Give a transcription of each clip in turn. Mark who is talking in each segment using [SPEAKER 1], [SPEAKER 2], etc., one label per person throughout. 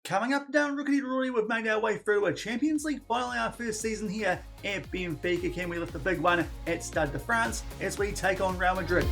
[SPEAKER 1] Coming up down Rookie Rory, we've made our way through a Champions League final in our first season here at Benfica. Can we lift the big one at Stade de France as we take on Real Madrid?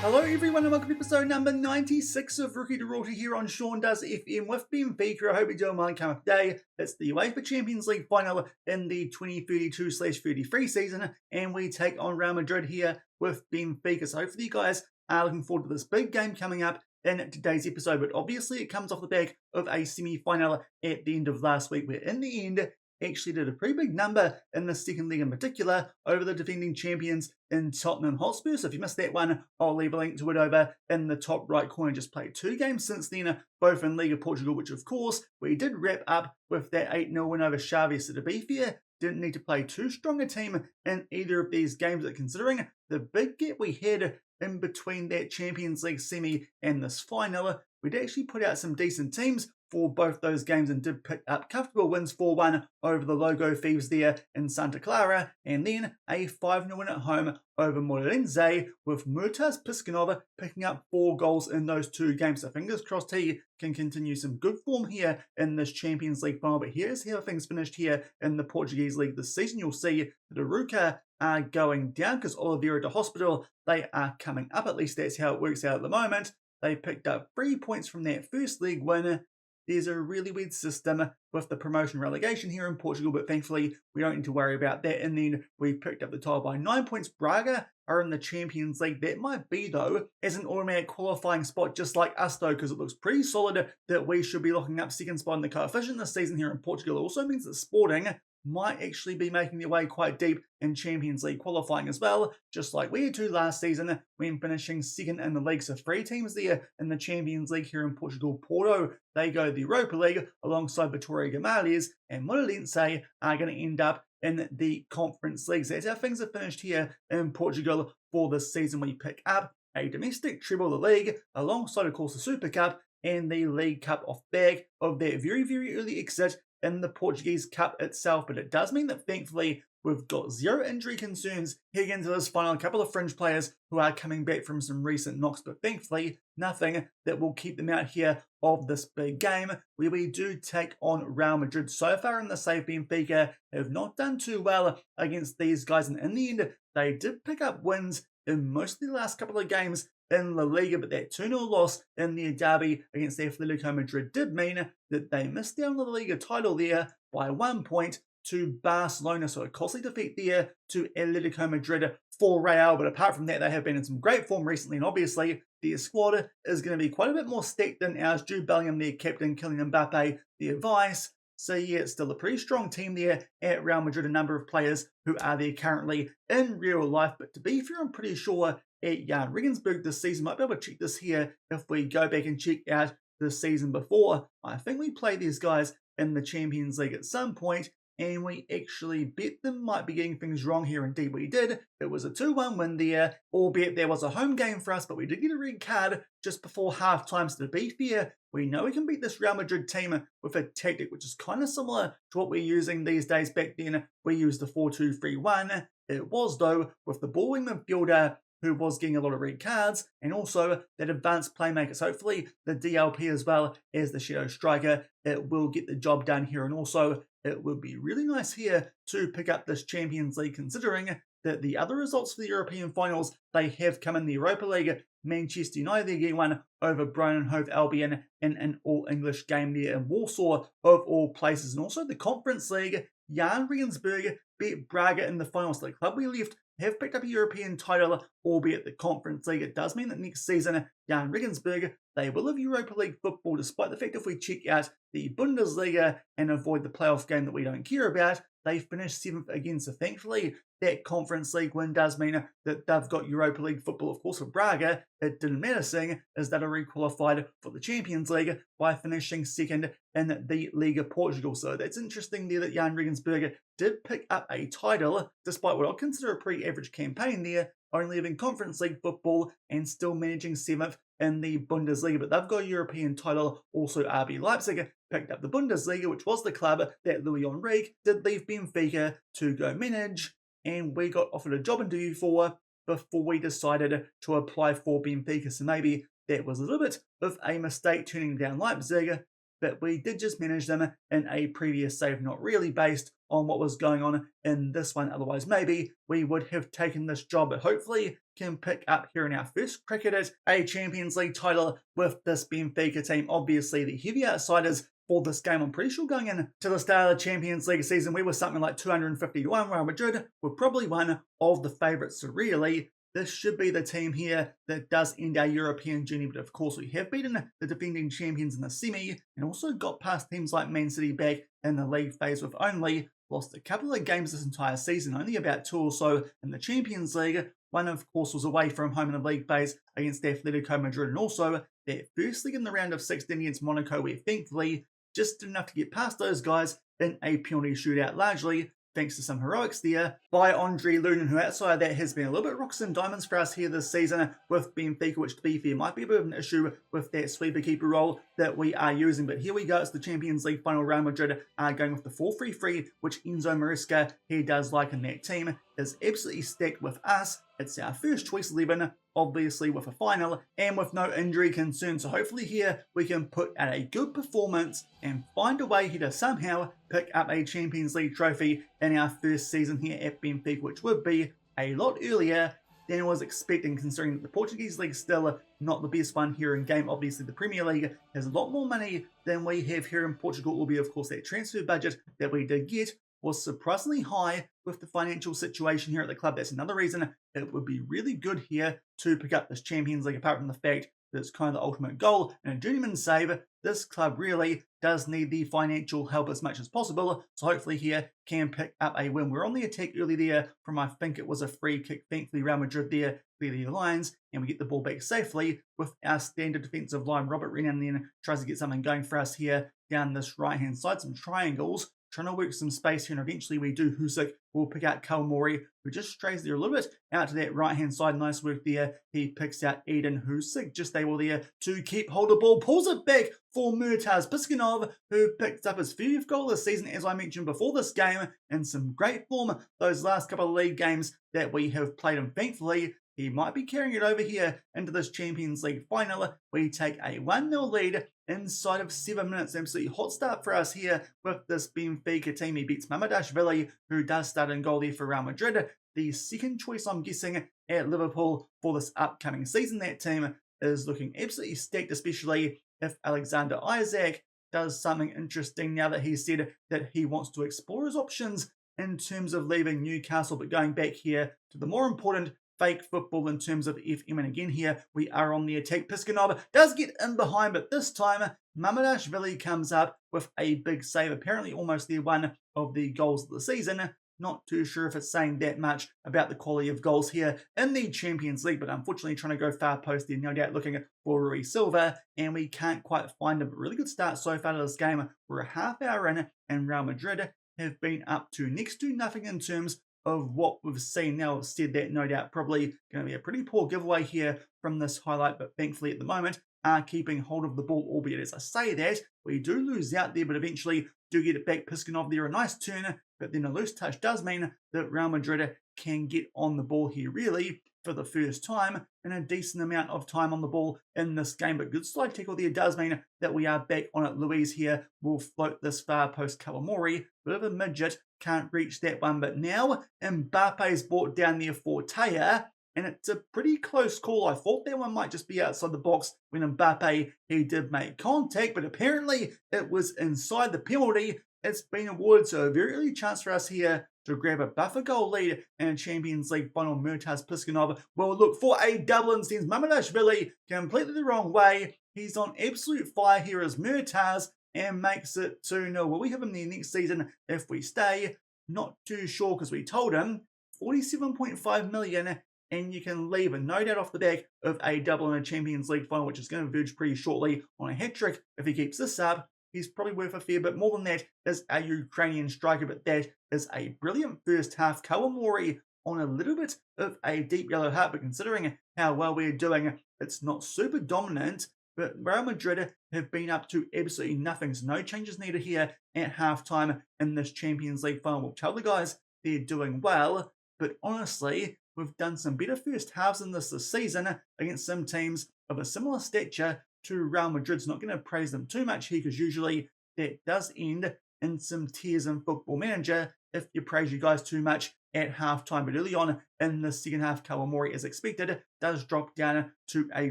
[SPEAKER 1] Hello everyone and welcome to episode number 96 of Rookie to Royalty here on Shaun Does FM with Benfica. I hope you're doing well. Coming up today, it's the UEFA Champions League final in the 2032/33 season, and we take on Real Madrid here with Benfica. So hopefully you guys are looking forward to this big game coming up in today's episode, but obviously it comes off the back of a semi-final at the end of last week, where in the end actually did a pretty big number in the second leg in particular over the defending champions in Tottenham Hotspur. So if you missed that one, I'll leave a link to it over in the top right corner. Just played two games since then, both in Liga Portugal, which of course we did wrap up with that 8-0 win over Xavi. So to be fair, didn't need to play too strong a team in either of these games, but considering the big gap we had in between that Champions League semi and this final, we'd actually put out some decent teams for both those games and did pick up comfortable wins 4-1 over the Logo Thieves there in Santa Clara, and then a 5-0 win at home over Morense, with Murtas Piskunov picking up 4 goals in those two games. So fingers crossed he can continue some good form here in this Champions League final. But here's how things finished here in the Portuguese League this season. You'll see that Aruca are going down because Oliveira de Hospital, they are coming up. At least that's how it works out at the moment. They picked up 3 points from that first league win. There's a really weird system with the promotion relegation here in Portugal, but thankfully we don't need to worry about that. And then we picked up the title by 9 points. Braga are in the Champions League. That might be, though, as an automatic qualifying spot, just like us, though, because it looks pretty solid that we should be locking up second spot in the coefficient this season here in Portugal. It also means that Sporting might actually be making their way quite deep in Champions League qualifying as well, just like we had to last season when finishing second in the league. So 3 teams there in the Champions League here in Portugal. Porto, they go to the Europa League alongside Vitória Guimarães, and Moreirense are going to end up in the Conference League. So that's how things are finished here in Portugal for this season. We pick up a domestic treble of the league alongside, of course, the Super Cup and the League Cup off back of that very, very early exit in the Portuguese Cup itself. But it does mean that thankfully we've got 0 injury concerns heading into this final. A couple of fringe players who are coming back from some recent knocks, but thankfully nothing that will keep them out here of this big game where we do take on Real Madrid. So far in the save, Benfica have not done too well against these guys, and in the end they did pick up wins in most of the last couple of games in La Liga, but that 2-0 loss in their derby against Atletico Madrid did mean that they missed out on the La Liga title there by 1 point to Barcelona. So a costly defeat there to Atletico Madrid for Real. But apart from that, they have been in some great form recently, and obviously their squad is going to be quite a bit more stacked than ours. Jude Bellingham, their captain, Kylian Mbappe, their vice. So yeah, it's still a pretty strong team there at Real Madrid, a number of players who are there currently in real life. But to be fair, I'm pretty sure at Jan Regensburg this season, might be able to check this here if we go back and check out the season before. I think we played these guys in the Champions League at some point, and we actually bet them might be getting things wrong here. Indeed we did. It was a 2-1 win there, albeit there was a home game for us, but we did get a red card just before half-time. So to be fair, we know we can beat this Real Madrid team with a tactic which is kind of similar to what we're using these days. Back then, we used the 4-2-3-1. It was, though, with the ball-wing midfielder who was getting a lot of red cards, and also that advanced playmakers. Hopefully the DLP as well as the shadow striker, it will get the job done here. And also it would be really nice here to pick up this Champions League, considering that the other results for the European finals, they have come in the Europa League. Manchester United getting one over Brighton and Hove Albion in an all-English game there in Warsaw of all places. And also the Conference League, Jan Regensburg beat Braga in the finals. So the club we left have picked up a European title, albeit the Conference League. It does mean that next season, Jan Regensburg, they will have Europa League football, despite the fact if we check out the Bundesliga and avoid the playoff game that we don't care about, they finished 7th again. So thankfully, that Conference League win does mean that they've got Europa League football. Of course, for Braga, it didn't matter, seeing as they already qualified for the Champions League by finishing second in the Liga Portugal. So that's interesting there that Jan Regensburg did pick up a title, despite what I'll consider a pretty average campaign there, only having Conference League football and still managing 7th in the Bundesliga. But they've got a European title. Also, RB Leipzig picked up the Bundesliga, which was the club that Louis Enrique did leave Benfica to go manage, and we got offered a job interview for before we decided to apply for Benfica. So maybe that was a little bit of a mistake turning down Leipzig, but we did just manage them in a previous save, not really based on what was going on in this one. Otherwise, maybe we would have taken this job, but hopefully can pick up here in our first crack at it a Champions League title with this Benfica team. Obviously, the heavy outsiders for this game. I'm pretty sure going into the start of the Champions League season, we were something like 250 to 1. Real Madrid were probably one of the favourites. So really, this should be the team here that does end our European journey. But of course, we have beaten the defending champions in the semi and also got past teams like Man City back in the league phase with only lost a couple of games this entire season, only about 2 or so in the Champions League. One, of course, was away from home in the league phase against Atletico Madrid, and also their first league in the round of 16 against Monaco, where thankfully just did enough to get past those guys in a penalty shootout, largely thanks to some heroics there by Andre Lunin, who outside of that has been a little bit rocks and diamonds for us here this season with Benfica, which to be fair might be a bit of an issue with that sweeper keeper role that we are using. But here we go, it's the Champions League final. Real Madrid are going with the 4-3-3, which Enzo Maresca, he does like, in that team is absolutely stacked with us. It's our first choice 11, obviously with a final and with no injury concern. So hopefully here we can put out a good performance and find a way here to somehow pick up a Champions League trophy in our first season here at Benfica, which would be a lot earlier than I was expecting, considering that the Portuguese league still not the best one here in game. Obviously the Premier League has a lot more money than we have here in Portugal, albeit of course that transfer budget that we did get was surprisingly high with the financial situation here at the club. That's another reason it would be really good here to pick up this Champions League, apart from the fact that it's kind of the ultimate goal and a journeyman save. This club really does need the financial help as much as possible, so hopefully here can pick up a win. We're on the attack early there from, I think it was a free kick. Thankfully Real Madrid there clear the lines and we get the ball back safely with our standard defensive line. Robert Renan then tries to get something going for us here down this right hand side, some triangles, trying to work some space here, and eventually we do. Husik will pick out Kalmori, who just strays there a little bit out to that right-hand side. Nice work there. He picks out Eden Husik, just able there to keep hold of the ball. Pulls it back for Murtaz Piskunov, who picked up his 50th goal this season, as I mentioned before this game, in some great form those last couple of league games that we have played him. Thankfully, he might be carrying it over here into this Champions League final. We take a 1-0 lead inside of 7 minutes. Absolutely hot start for us here with this Benfica team. He beats Mamardashvili, who does start in goal there for Real Madrid. The second choice, I'm guessing, at Liverpool for this upcoming season. That team is looking absolutely stacked, especially if Alexander Isak does something interesting now that he said that he wants to explore his options in terms of leaving Newcastle. But going back here to the more important fake football in terms of FM, and again here we are on the attack. Piskunov does get in behind, but this time Mamardashvili comes up with a big save, apparently almost their one of the goals of the season. Not too sure if it's saying that much about the quality of goals here in the Champions League, but unfortunately trying to go far post there, no doubt looking for Rui Silva, and we can't quite find him. But really good start so far to this game. We're a half hour in, and Real Madrid have been up to next to nothing in terms of what we've seen. Now, I've said that, no doubt probably going to be a pretty poor giveaway here from this highlight, but thankfully at the moment are keeping hold of the ball, albeit as I say that, we do lose out there, but eventually do get it back. Piskunov there, a nice turn, but then a loose touch does mean that Real Madrid can get on the ball here really for the first time and a decent amount of time on the ball in this game. But good slide tackle there does mean that we are back on it. Luis here will float this far post Kawamori. Bit of a midget, can't reach that one. But now Mbappe's brought down there for Taya, and it's a pretty close call. I thought that one might just be outside the box when Mbappe, he did make contact, but apparently it was inside the penalty. It's been awarded, so a very early chance for us here to grab a buffer goal lead in a Champions League final. Murtaz Piskunov will look for a double and sends Mamardashvili completely the wrong way. He's on absolute fire here as Murtaz and makes it 2-0. Will we have him there next season if we stay? Not too sure, because we told him 47.5 million and you can leave, and no doubt off the back of a double in a Champions League final, which is going to verge pretty shortly on a hat-trick if he keeps this up. He's probably worth a fair bit more than that as a Ukrainian striker, but that is a brilliant first half. Kawamori on a little bit of a deep yellow heart, but considering how well we're doing, it's not super dominant. But Real Madrid have been up to absolutely nothing, so no changes needed here at halftime in this Champions League final. We'll tell the guys they're doing well, but honestly, we've done some better first halves in this season against some teams of a similar stature to Real Madrid's. Not going to praise them too much here because usually that does end in some tears in Football Manager if you praise you guys too much at halftime. But early on in the second half, Calamari, as expected, does drop down to a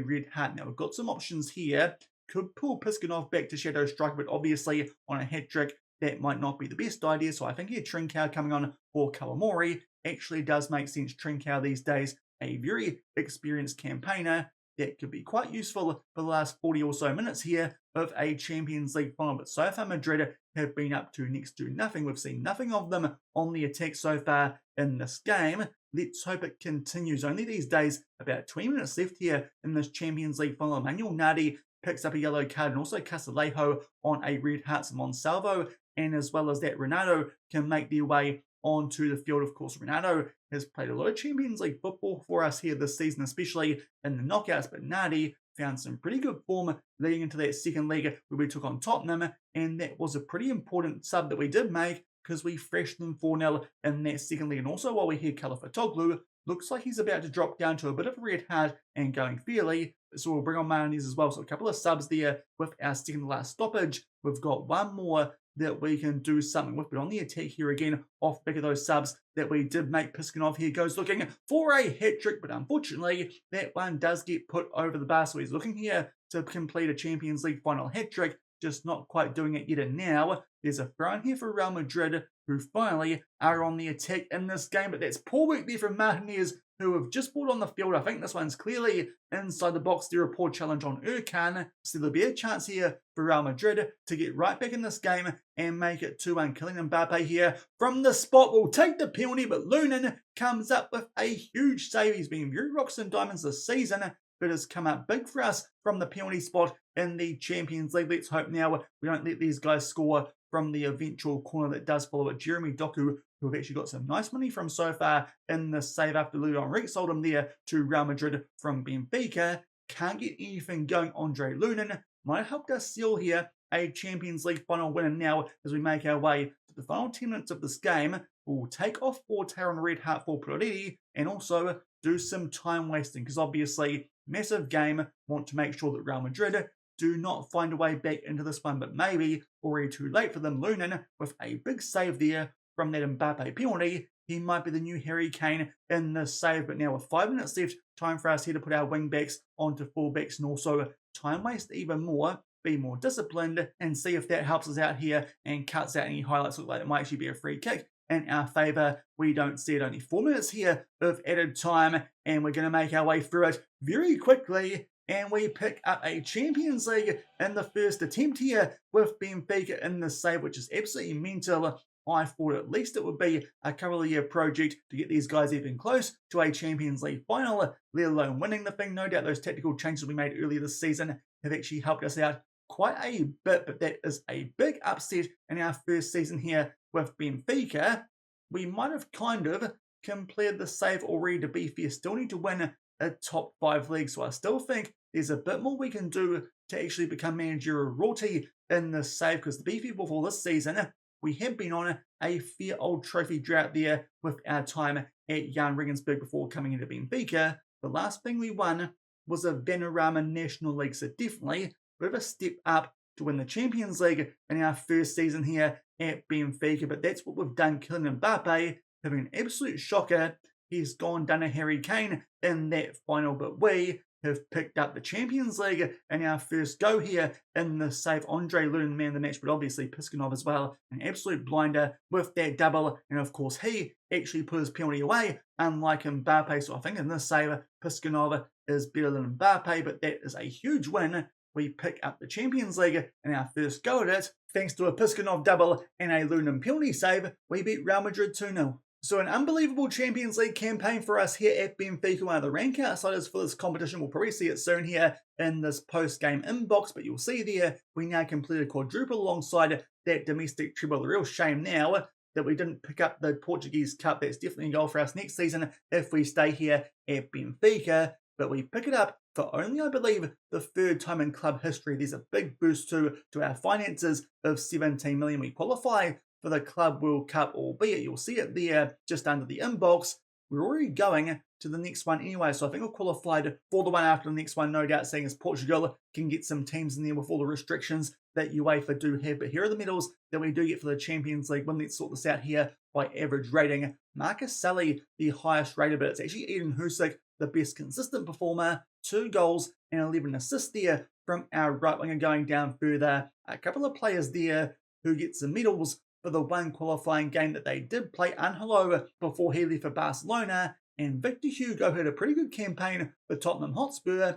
[SPEAKER 1] red heart. Now, we've got some options here. Could pull Piskunov back to Shadow Striker, but obviously on a hat-trick, that might not be the best idea. So I think here Trincao coming on for Calamari actually does make sense. Trincao these days, a very experienced campaigner that could be quite useful for the last 40 or so minutes here of a Champions League final. But so far, Madrid have been up to next to nothing. We've seen nothing of them on the attack so far in this game. Let's hope it continues. Only these days, about 20 minutes left here in this Champions League final. Emmanuel Nardi picks up a yellow card, and also Casalejo on a red heart. Monsalvo, and as well as that, Ronaldo can make their way onto the field. Of course, Ronaldo has played a lot of Champions League football for us here this season, especially in the knockouts, but Nardi found some pretty good form leading into that second leg where we took on Tottenham, and that was a pretty important sub that we did make because we freshed them 4-0 in that second leg. And also, while we're here, Calafatoğlu looks like he's about to drop down to a bit of a red heart and going fairly, so we'll bring on Mayonnaise as well. So a couple of subs there with our second to last stoppage. We've got one more that we can do something with, but on the attack here again, off the back of those subs that we did make, Piskunov here goes looking for a hat-trick, but unfortunately that one does get put over the bar. So he's looking here to complete a Champions League final hat-trick, just not quite doing it yet. And now there's a throw in here for Real Madrid, who finally are on the attack in this game. But that's poor work there from Martinez, who have just brought on the field. I think this one's clearly inside the box there. A poor challenge on Erkan. So there'll be a chance here for Real Madrid to get right back in this game and make it 2-1. Kylian Mbappe here from the spot will take the penalty, but Lunin comes up with a huge save. He's been very rocks and diamonds this season, but has come up big for us from the penalty spot in the Champions League. Let's hope now we don't let these guys score from the eventual corner that does follow it. Jeremy Doku, who have actually got some nice money from so far in the save after Ludo Enrique sold him there to Real Madrid from Benfica. Can't get anything going. Andre Lunin might have helped us seal here a Champions League final winner. Now, as we make our way to the final 10 minutes of this game, we'll take off for Taron Red Heart for Pirelli and also do some time wasting, because obviously, massive game, want to make sure that Real Madrid do not find a way back into this one, but maybe already too late for them. Lunin with a big save there from that Mbappe penalty. He might be the new Harry Kane in this save, but now with 5 minutes left, time for us here to put our wing backs onto fullbacks and also time waste even more, be more disciplined, and see if that helps us out here and cuts out any highlights. Look like it might actually be a free kick in our favour. We don't see it. Only 4 minutes here of added time, and we're going to make our way through it very quickly. And we pick up a Champions League in the first attempt here with Benfica in the save, which is absolutely mental. I thought at least it would be a couple of year project to get these guys even close to a Champions League final, let alone winning the thing. No doubt those tactical changes we made earlier this season have actually helped us out quite a bit, but that is a big upset in our first season here with Benfica. We might have kind of completed the save already, to be fair. Still need to win a top 5 league, so I still think there's a bit more we can do to actually become managerial royalty in this save, because to be fair, before this season, we have been on a fair old trophy drought there with our time at Jan Regensburg before coming into Benfica. The last thing we won was a Vanarama National League, so definitely a bit of a step up to win the Champions League in our first season here at Benfica. But that's what we've done. Kylian Mbappe having an absolute shocker. He's gone done a Harry Kane in that final, but we have picked up the Champions League in our first go here in the save. Andre Lunin man of the match, but obviously Piskunov as well. An absolute blinder with that double, and of course he actually put his penalty away, unlike Mbappe. So I think in this save, Piskunov is better than Mbappe, but that is a huge win. We pick up the Champions League in our first go at it. Thanks to a Piskunov double and a Lunin penalty save, we beat Real Madrid 2-0. So an unbelievable Champions League campaign for us here at Benfica. One of the rank outsiders for this competition. We'll probably see it soon here in this post-game inbox, but you'll see there we now completed quadruple alongside that domestic treble. The real shame now that we didn't pick up the Portuguese Cup. That's definitely a goal for us next season if we stay here at Benfica. But we pick it up for only, I believe, the 3rd time in club history. There's a big boost to our finances of 17 million. We qualify for the Club World Cup, albeit you'll see it there just under the inbox. we're already going to the next one anyway. So I think we're qualified for the one after the next one, no doubt, seeing as Portugal can get some teams in there with all the restrictions that UEFA do have. But here are the medals that we do get for the Champions League. Well, let's sort this out here by average rating. Marcus Sully, the highest rated, but it's actually Eden Husick, the best consistent performer. 2 goals and 11 assists there from our right winger. Going down further, a couple of players there who get some medals for the one qualifying game that they did play, Angelo, before he left for Barcelona. And Victor Hugo had a pretty good campaign for Tottenham Hotspur,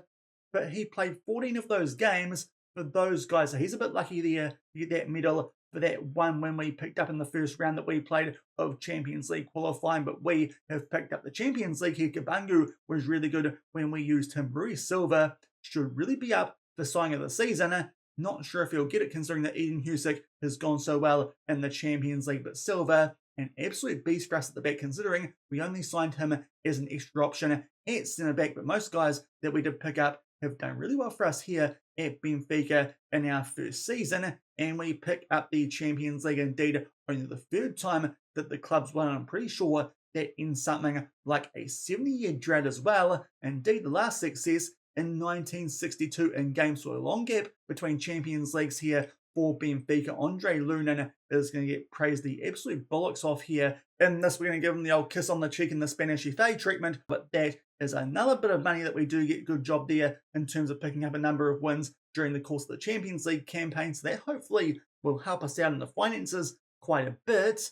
[SPEAKER 1] but he played 14 of those games for those guys. So he's a bit lucky there to get that medal for that one win we picked up in the first round that we played of Champions League qualifying. But we have picked up the Champions League here. Kabangu was really good when we used him. Rui Silva should really be up for signing of the season. Not sure if he'll get it considering that Eden Husick has gone so well in the Champions League. But Silva, an absolute beast for us at the back, considering we only signed him as an extra option at centre back. But most guys that we did pick up have done really well for us here at Benfica in our first season. And we pick up the Champions League, indeed only the third time that the club's won. I'm pretty sure that ends something like a 70-year drought as well. Indeed, the last success in 1962 in games, so a long gap between Champions Leagues here for Benfica. Andre Lunin is going to get praised the absolute bollocks off here. In this, we're going to give him the old kiss on the cheek in the Spanish FA treatment, but that is another bit of money that we do get. Good job there in terms of picking up a number of wins during the course of the Champions League campaign, so that hopefully will help us out in the finances quite a bit.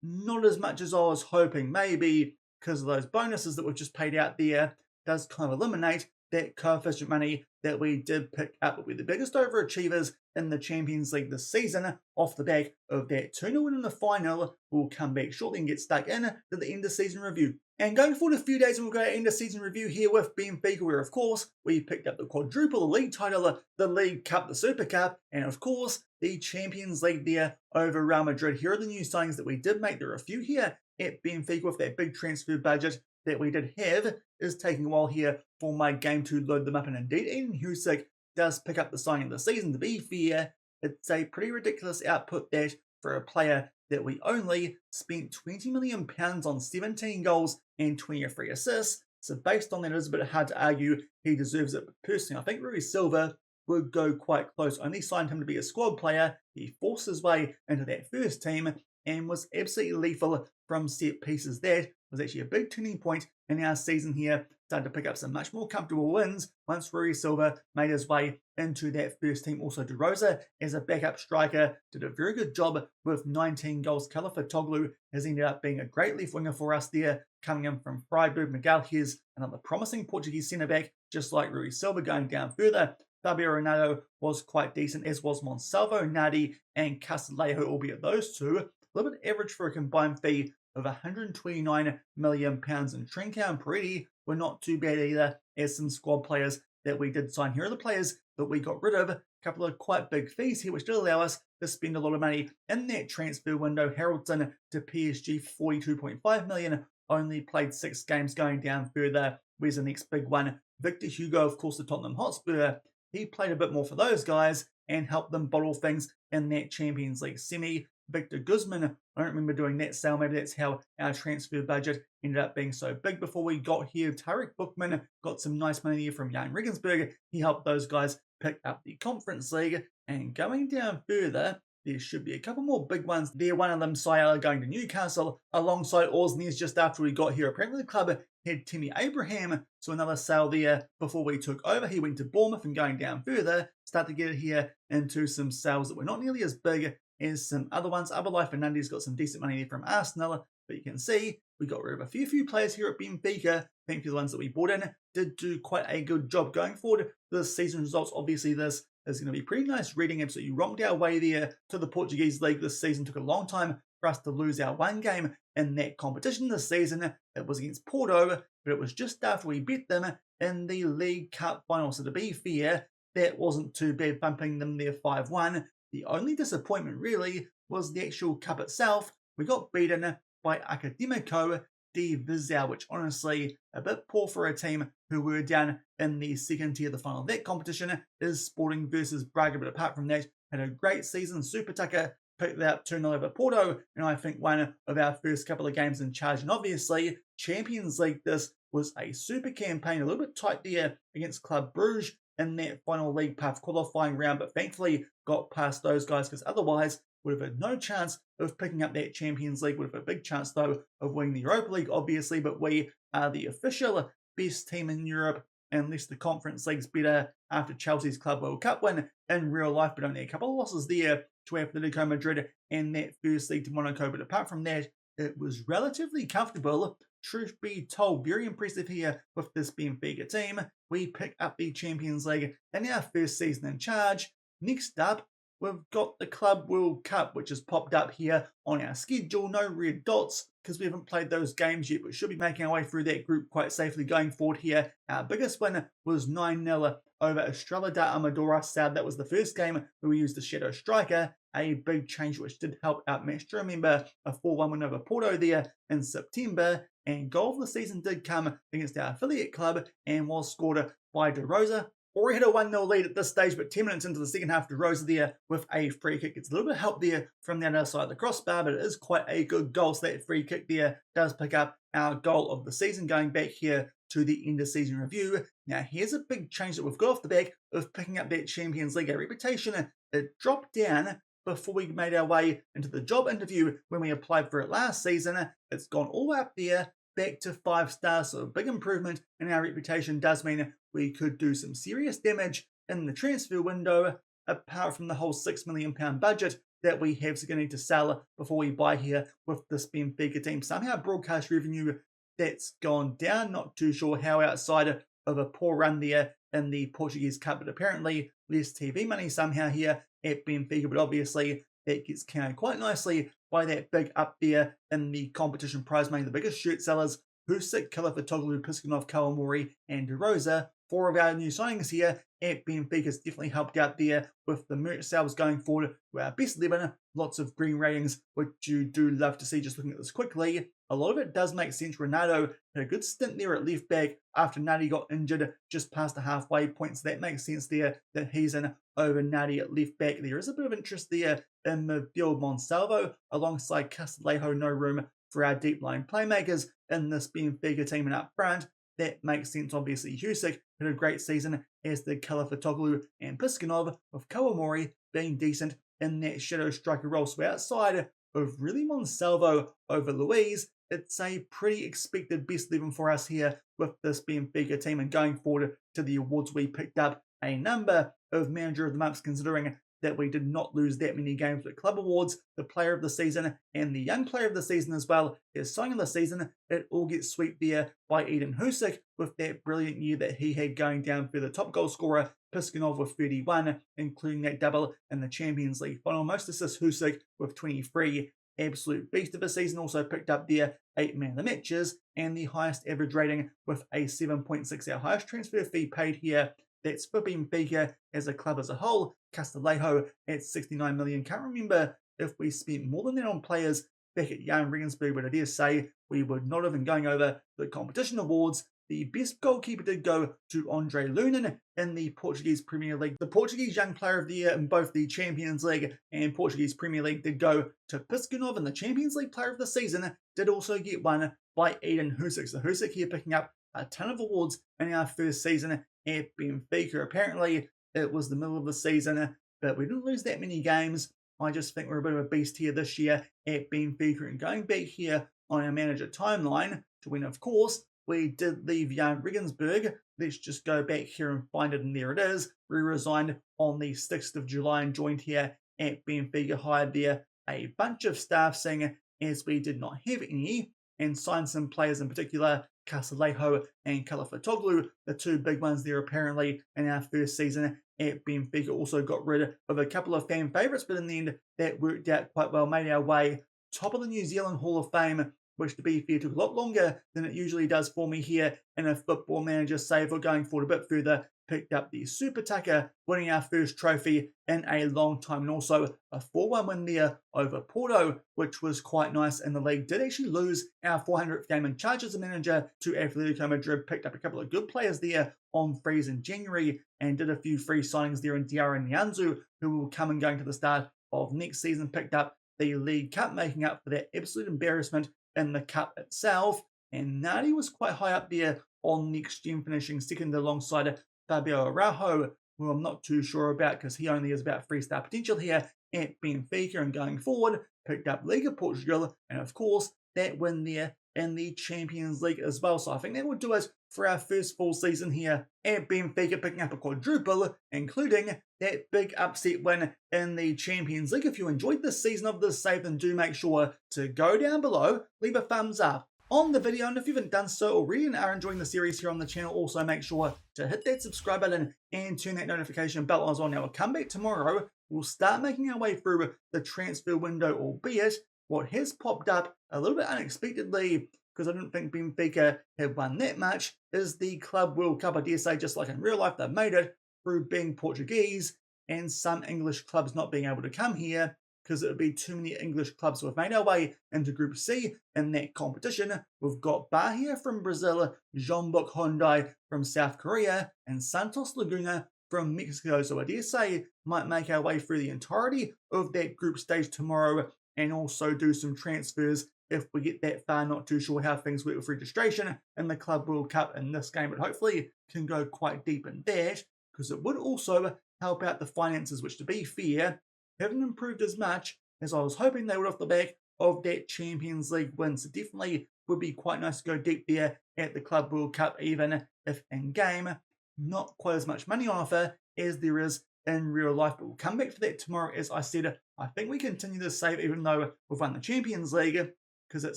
[SPEAKER 1] Not as much as I was hoping, maybe because of those bonuses that we've just paid out there does kind of eliminate that coefficient money that we did pick up. But we're the biggest overachievers in the Champions League this season off the back of that 2-0 win in the final. We'll come back shortly and get stuck in to the end of season review. And going forward a few days, we'll go end of season review here with Benfica, where of course we picked up the quadruple league title, the League Cup, the Super Cup, and of course the Champions League there over Real Madrid. Here are the new signings that we did make. There are a few here at Benfica with that big transfer budget that we did have. Is taking a while here for my game to load them up, and indeed Eden Husick does pick up the signing of the season. To be fair, it's a pretty ridiculous output that for a player that we only spent £20 million on 17 goals and 23 assists. So based on that, it's a bit hard to argue he deserves it. But personally, I think Rui Silva would go quite close. Only signed him to be a squad player. He forced his way into that first team and was absolutely lethal from set pieces. That was actually a big turning point in our season here. Started to pick up some much more comfortable wins once Rui Silva made his way into that first team. Also, De Rosa as a backup striker did a very good job with 19 goals. Kalafitoglu has ended up being a great left winger for us there, coming in from Freiburg. Miguel Hez, another promising Portuguese centre-back, just like Rui Silva. Going down further, Fabio Ronaldo was quite decent, as was Monsalvo, Nardi, and Castillejo, albeit those two a little bit average for a combined fee of £129 million. And Trincao and Peretti were not too bad either as some squad players that we did sign. Here are the players that we got rid of. A couple of quite big fees here, which did allow us to spend a lot of money in that transfer window. Haraldson to PSG for £42.5 million. Only played 6 games. Going down further, where's the next big one? Victor Hugo, of course, the Tottenham Hotspur. He played a bit more for those guys and helped them bottle things in that Champions League semi. Victor Guzman, I don't remember doing that sale. Maybe that's how our transfer budget ended up being so big before we got here. Tarek Bookman got some nice money here from Young Regensburg. He helped those guys pick up the Conference League. And going down further, there should be a couple more big ones there. One of them, Sayala, going to Newcastle alongside Orsnes just after we got here. Apparently the club had Timmy Abraham, so another sale there before we took over. He went to Bournemouth, and going down further, start to get it here into some sales that were not nearly as big as some other ones. Abelai Fernandes got some decent money there from Arsenal, but you can see we got rid of a few players here at Benfica. Thankfully, the ones that we brought in did do quite a good job. Going forward for the season results, obviously this is going to be pretty nice reading. Absolutely romped our way there to the Portuguese League this season. Took a long time for us to lose our one game in that competition this season. It was against Porto, but it was just after we beat them in the League Cup final. So to be fair, that wasn't too bad, bumping them there 5-1. The only disappointment really was the actual cup itself. We got beaten by Académico de Viseu, which honestly a bit poor for a team who were down in the second tier of the final. That competition is Sporting versus Braga, but apart from that, had a great season. Super Tucker picked that up 2-0 over Porto, and I think one of our first couple of games in charge. And obviously, Champions League, this was a super campaign, a little bit tight there against Club Brugge in that final League Path qualifying round, but thankfully got past those guys, because otherwise would have had no chance of picking up that Champions League. Would have had a big chance, though, of winning the Europa League, obviously, but we are the official best team in Europe, unless the Conference League's better after Chelsea's Club World Cup win in real life, but only a couple of losses there to Atletico Madrid and that first league to Monaco. But apart from that, it was relatively comfortable. Truth be told, very impressive here with this Benfica team. We pick up the Champions League in our first season in charge. Next up, we've got the Club World Cup, which has popped up here on our schedule. No red dots because we haven't played those games yet, but should be making our way through that group quite safely going forward here. Our biggest win was 9-0 over Estrela da Amadora South. That was the first game where we used the Shadow Striker, a big change which did help outmatch. Do you remember a 4-1 win over Porto there in September? And goal of the season did come against our affiliate club and was scored by De Rosa. Already had a 1-0 lead at this stage, but 10 minutes into the second half, De Rosa there with a free kick. It's a little bit of help there from the other side of the crossbar, but it is quite a good goal. So that free kick there does pick up our goal of the season, going back here to the end of season review. Now, here's a big change that we've got off the back of picking up that Champions League. Our reputation, it dropped down before we made our way into the job interview when we applied for it last season. It's gone all up there, back to 5 stars, so a big improvement in our reputation does mean we could do some serious damage in the transfer window, apart from the whole £6 million budget that we have, so going to need to sell before we buy here with this Benfica team. Somehow broadcast revenue, that's gone down, not too sure how, outside of a poor run there in the Portuguese Cup, but apparently less TV money somehow here at Benfica, but obviously that gets counted quite nicely by that big up there in the competition prize money. The biggest shirt sellers, Husic, Kalafatoğlu, Piskunov, Kawamori, and De Rosa. 4 of our new signings here at Benfica has definitely helped out there with the merch sales going forward to our best 11. Lots of green ratings, which you do love to see. Just looking at this quickly, a lot of it does make sense. Ronaldo had a good stint there at left back after Nadi got injured just past the halfway point, so that makes sense there that he's in over Nadi at left back. There is a bit of interest there in midfield. Monsalvo alongside Castillejo. No room for our deep line playmakers in this Benfica team, and up front, that makes sense. Obviously, Husic had a great season, as did Kalafatoğlu and Piskunov, with Kawamori being decent in that shadow striker role. So outside of really Monsalvo over Luiz, it's a pretty expected best 11 for us here with this Benfica team. And going forward to the awards, we picked up a number of Manager of the Months, considering that we did not lose that many games with club awards, the Player of the Season, and the Young Player of the Season as well as Signing of the Season. It all gets swept there by Eden Husic with that brilliant year that he had, going down for the top goal scorer, Piskunov with 31, including that double in the Champions League final. Most assists Husic with 23. Absolute beast of the season, also picked up there 8 man of the matches, and the highest average rating with a 7.6. Our highest transfer fee paid here, that's for Benfica as a club as a whole, Castillejo at 69 million. Can't remember if we spent more than that on players back at Jan Regensburg, but I dare say we would not have. Been going over the competition awards, the best goalkeeper did go to Andre Lunin in the Portuguese Premier League. The Portuguese Young Player of the Year in both the Champions League and Portuguese Premier League did go to Piskunov, and the Champions League Player of the Season did also get one by Eden Husic. So Husic here picking up a ton of awards in our first season at Benfica. Apparently it was the middle of the season, but we didn't lose that many games. I just think we're a bit of a beast here this year at Benfica. And going back here on our manager timeline to when, of course, we did leave Jan Regensburg. Let's just go back here and find it, and there it is. We resigned on the 6th of July and joined here at Benfica, hired there a bunch of staff, seeing as we did not have any, and signed some players, in particular Castillejo and Kalafatoğlu, the 2 big ones there apparently in our first season at Benfica. Also got rid of a couple of fan favourites, but in the end that worked out quite well. Made our way top of the New Zealand Hall of Fame, which, to be fair, took a lot longer than it usually does for me here in a Football Manager save. We're going forward a bit further, picked up the Super Tucker, winning our first trophy in a long time, and also a 4-1 win there over Porto, which was quite nice in the league. Did actually lose our 400th game in charge as a manager to Atletico Madrid. Picked up a couple of good players there on frees in January, and did a few free signings there in Diarra and Nianzu, who will come and go to the start of next season picked up the League Cup, making up for that absolute embarrassment in the Cup itself. And Nardi was quite high up there on next gen, finishing second alongside Fabio Araujo, who I'm not too sure about because he only has about 3-star potential here at Benfica, and going forward picked up Liga Portugal, and of course that win there in the Champions League as well. So I think that will do us for our first full season here at Benfica, picking up a quadruple, including that big upset win in the Champions League. If you enjoyed this season of this save, then do make sure to go down below, leave a thumbs up on the video, and if you haven't done so already and are enjoying the series here on the channel, also make sure to hit that subscribe button and turn that notification bell on. Now we'll come back tomorrow. We'll start making our way through the transfer window, albeit what has popped up a little bit unexpectedly, because I didn't think Benfica had won that much, is the Club World Cup. I dare say, just like in real life, they've made it through being Portuguese and some English clubs not being able to come here, because it would be too many English clubs. So we've made our way into Group C in that competition. We've got Bahia from Brazil, Jeonbuk Hyundai from South Korea, and Santos Laguna from Mexico. So I dare say might make our way through the entirety of that group stage tomorrow, and also do some transfers if we get that far. Not too sure how things work with registration in the Club World Cup in this game, but hopefully can go quite deep in that, because it would also help out the finances, which, to be fair, haven't improved as much as I was hoping they would off the back of that Champions League win. So definitely would be quite nice to go deep there at the Club World Cup, even if in game not quite as much money on offer as there is in real life. But we'll come back to that tomorrow. As I said, I think we continue this save even though we've won the Champions League, because at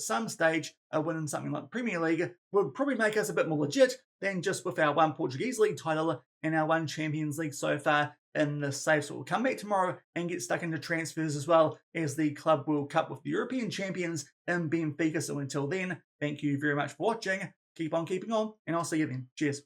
[SPEAKER 1] some stage a win in something like the Premier League would probably make us a bit more legit than just with our one Portuguese League title and our one Champions League so far in the save. So we'll come back tomorrow and get stuck into transfers as well as the Club World Cup with the European champions in Benfica. So until then, thank you very much for watching. Keep on keeping on, and I'll see you then. Cheers.